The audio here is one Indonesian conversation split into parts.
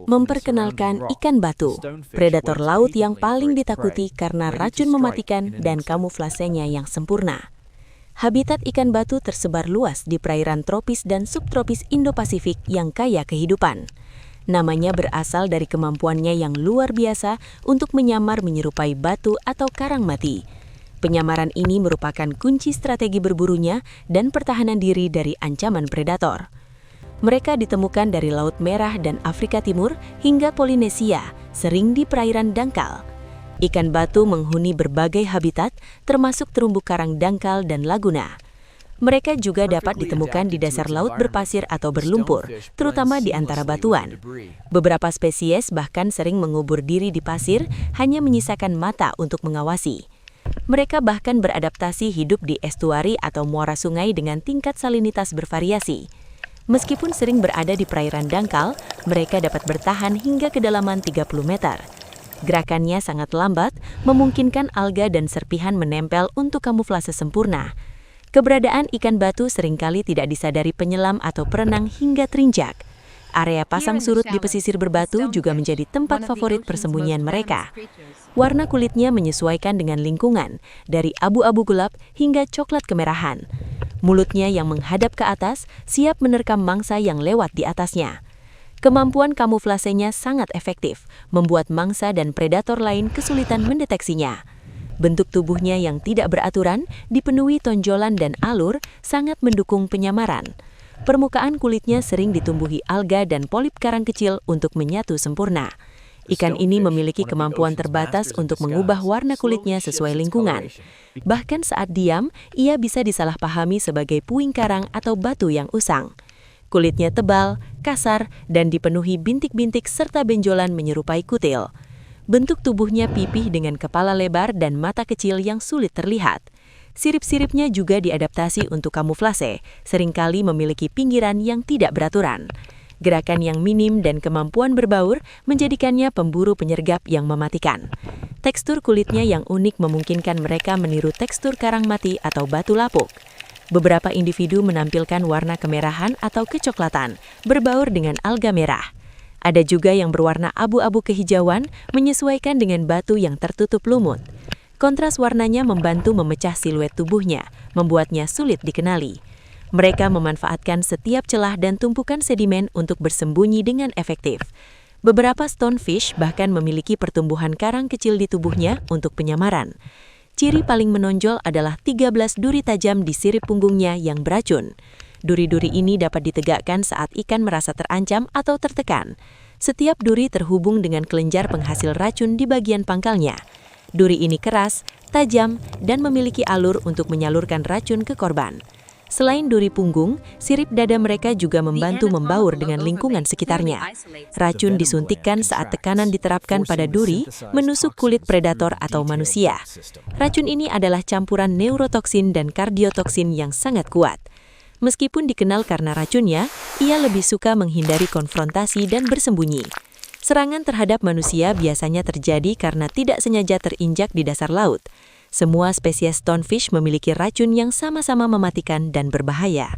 Memperkenalkan ikan batu, predator laut yang paling ditakuti karena racun mematikan dan kamuflasenya yang sempurna. Habitat ikan batu tersebar luas di perairan tropis dan subtropis Indo-Pasifik yang kaya kehidupan. Namanya berasal dari kemampuannya yang luar biasa untuk menyamar menyerupai batu atau karang mati. Penyamaran ini merupakan kunci strategi berburunya dan pertahanan diri dari ancaman predator. Mereka ditemukan dari Laut Merah dan Afrika Timur hingga Polinesia, sering di perairan dangkal. Ikan batu menghuni berbagai habitat, termasuk terumbu karang dangkal dan laguna. Mereka juga dapat ditemukan di dasar laut berpasir atau berlumpur, terutama di antara batuan. Beberapa spesies bahkan sering mengubur diri di pasir, hanya menyisakan mata untuk mengawasi. Mereka bahkan beradaptasi hidup di estuari atau muara sungai dengan tingkat salinitas bervariasi. Meskipun sering berada di perairan dangkal, mereka dapat bertahan hingga kedalaman 30 meter. Gerakannya sangat lambat, memungkinkan alga dan serpihan menempel untuk kamuflase sempurna. Keberadaan ikan batu seringkali tidak disadari penyelam atau perenang hingga terinjak. Area pasang surut di pesisir berbatu juga menjadi tempat favorit persembunyian mereka. Warna kulitnya menyesuaikan dengan lingkungan, dari abu-abu gelap hingga coklat kemerahan. Mulutnya yang menghadap ke atas siap menerkam mangsa yang lewat di atasnya. Kemampuan kamuflasenya sangat efektif, membuat mangsa dan predator lain kesulitan mendeteksinya. Bentuk tubuhnya yang tidak beraturan, dipenuhi tonjolan dan alur, sangat mendukung penyamaran. Permukaan kulitnya sering ditumbuhi alga dan polip karang kecil untuk menyatu sempurna. Ikan ini memiliki kemampuan terbatas untuk mengubah warna kulitnya sesuai lingkungan. Bahkan saat diam, ia bisa disalahpahami sebagai puing karang atau batu yang usang. Kulitnya tebal, kasar, dan dipenuhi bintik-bintik serta benjolan menyerupai kutil. Bentuk tubuhnya pipih dengan kepala lebar dan mata kecil yang sulit terlihat. Sirip-siripnya juga diadaptasi untuk kamuflase, seringkali memiliki pinggiran yang tidak beraturan. Gerakan yang minim dan kemampuan berbaur menjadikannya pemburu penyergap yang mematikan. Tekstur kulitnya yang unik memungkinkan mereka meniru tekstur karang mati atau batu lapuk. Beberapa individu menampilkan warna kemerahan atau kecoklatan, berbaur dengan alga merah. Ada juga yang berwarna abu-abu kehijauan, menyesuaikan dengan batu yang tertutup lumut. Kontras warnanya membantu memecah siluet tubuhnya, membuatnya sulit dikenali. Mereka memanfaatkan setiap celah dan tumpukan sedimen untuk bersembunyi dengan efektif. Beberapa stonefish bahkan memiliki pertumbuhan karang kecil di tubuhnya untuk penyamaran. Ciri paling menonjol adalah 13 duri tajam di sirip punggungnya yang beracun. Duri-duri ini dapat ditegakkan saat ikan merasa terancam atau tertekan. Setiap duri terhubung dengan kelenjar penghasil racun di bagian pangkalnya. Duri ini keras, tajam, dan memiliki alur untuk menyalurkan racun ke korban. Selain duri punggung, sirip dada mereka juga membantu membaur dengan lingkungan sekitarnya. Racun disuntikkan saat tekanan diterapkan pada duri, menusuk kulit predator atau manusia. Racun ini adalah campuran neurotoksin dan kardiotoksin yang sangat kuat. Meskipun dikenal karena racunnya, ia lebih suka menghindari konfrontasi dan bersembunyi. Serangan terhadap manusia biasanya terjadi karena tidak sengaja terinjak di dasar laut. Semua spesies stonefish memiliki racun yang sama-sama mematikan dan berbahaya.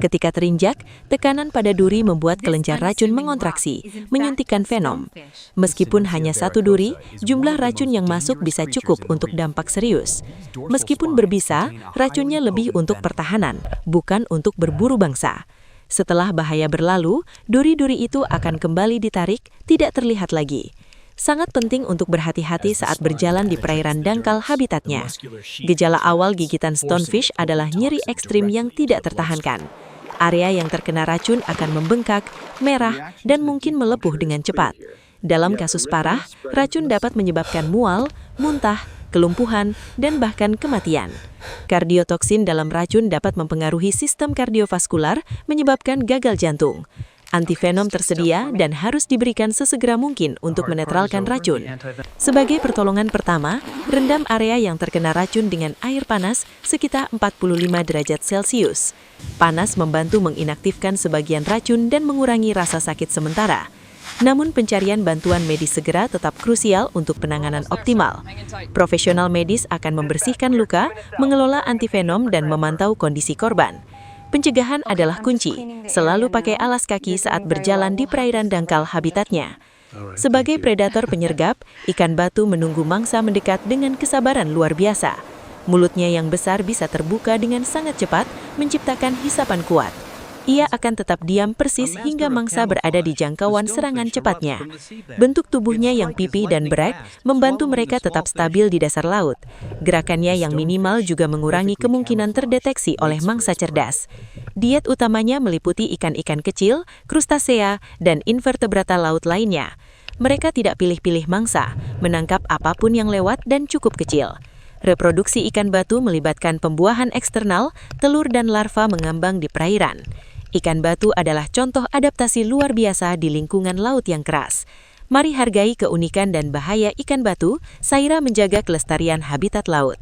Ketika terinjak, tekanan pada duri membuat kelenjar racun mengontraksi, menyuntikkan venom. Meskipun hanya satu duri, jumlah racun yang masuk bisa cukup untuk dampak serius. Meskipun berbisa, racunnya lebih untuk pertahanan, bukan untuk berburu bangsa. Setelah bahaya berlalu, duri-duri itu akan kembali ditarik, tidak terlihat lagi. Sangat penting untuk berhati-hati saat berjalan di perairan dangkal habitatnya. Gejala awal gigitan stonefish adalah nyeri ekstrim yang tidak tertahankan. Area yang terkena racun akan membengkak, merah, dan mungkin melepuh dengan cepat. Dalam kasus parah, racun dapat menyebabkan mual, muntah, kelumpuhan, dan bahkan kematian. Kardiotoksin dalam racun dapat mempengaruhi sistem kardiovaskular, menyebabkan gagal jantung. Antivenom tersedia dan harus diberikan sesegera mungkin untuk menetralkan racun. Sebagai pertolongan pertama, rendam area yang terkena racun dengan air panas sekitar 45 derajat Celcius. Panas membantu menginaktifkan sebagian racun dan mengurangi rasa sakit sementara. Namun pencarian bantuan medis segera tetap krusial untuk penanganan optimal. Profesional medis akan membersihkan luka, mengelola antivenom dan memantau kondisi korban. Pencegahan adalah kunci. Selalu pakai alas kaki saat berjalan di perairan dangkal habitatnya. Sebagai predator penyergap, ikan batu menunggu mangsa mendekat dengan kesabaran luar biasa. Mulutnya yang besar bisa terbuka dengan sangat cepat, menciptakan hisapan kuat. Ia akan tetap diam persis hingga mangsa berada di jangkauan serangan cepatnya. Bentuk tubuhnya yang pipih dan berat membantu mereka tetap stabil di dasar laut. Gerakannya yang minimal juga mengurangi kemungkinan terdeteksi oleh mangsa cerdas. Diet utamanya meliputi ikan-ikan kecil, krustasea, dan invertebrata laut lainnya. Mereka tidak pilih-pilih mangsa, menangkap apapun yang lewat dan cukup kecil. Reproduksi ikan batu melibatkan pembuahan eksternal, telur dan larva mengambang di perairan. Ikan batu adalah contoh adaptasi luar biasa di lingkungan laut yang keras. Mari hargai keunikan dan bahaya ikan batu, Saira menjaga kelestarian habitat laut.